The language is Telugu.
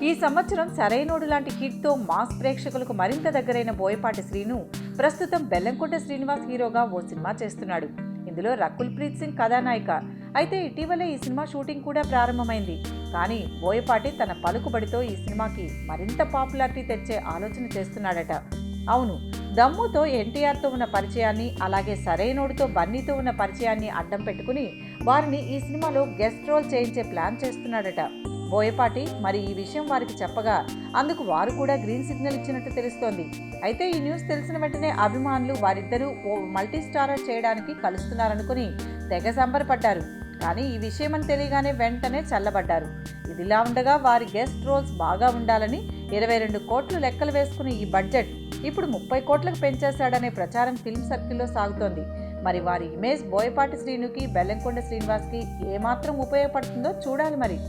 ఈ సంవత్సరం సరైనోడు లాంటి హిట్తో మాస్ ప్రేక్షకులకు మరింత దగ్గరైన బోయపాటి శ్రీను ప్రస్తుతం బెల్లంకొండ శ్రీనివాస్ హీరోగా ఓ సినిమా చేస్తున్నాడు. ఇందులో రకుల్ ప్రీత్ సింగ్ కథానాయిక. అయితే ఇటీవలే ఈ సినిమా షూటింగ్ కూడా ప్రారంభమైంది. కానీ బోయపాటి తన పలుకుబడితో ఈ సినిమాకి మరింత పాపులారిటీ తెచ్చే ఆలోచన చేస్తున్నాడట. అవును, దమ్ముతో ఎన్టీఆర్తో ఉన్న పరిచయాన్ని, అలాగే సరైనోడితో బన్నీతో ఉన్న పరిచయాన్ని అడ్డం పెట్టుకుని వారిని ఈ సినిమాలో గెస్ట్ రోల్ చేయించే ప్లాన్ చేస్తున్నాడట బోయపాటి. మరి ఈ విషయం వారికి చెప్పగా అందుకు వారు కూడా గ్రీన్ సిగ్నల్ ఇచ్చినట్టు తెలుస్తోంది. అయితే ఈ న్యూస్ తెలిసిన వెంటనే అభిమానులు వారిద్దరూ ఓ మల్టీ స్టారర్ చేయడానికి కలుస్తున్నారనుకుని తెగ సంబరపడ్డారు. కానీ ఈ విషయమని తెలియగానే వెంటనే చల్లబడ్డారు. ఇదిలా ఉండగా వారి గెస్ట్ రోల్స్ బాగా ఉండాలని 22 కోట్లు లెక్కలు వేసుకుని ఈ బడ్జెట్ ఇప్పుడు 30 కోట్లకు పెంచేశాడనే ప్రచారం ఫిల్మ్ సర్కిల్లో సాగుతోంది. మరి వారి ఇమేజ్ బోయపాటి శ్రీనుకి, బెల్లంకొండ శ్రీనివాస్కి ఏమాత్రం ఉపయోగపడుతుందో చూడాలి మరి.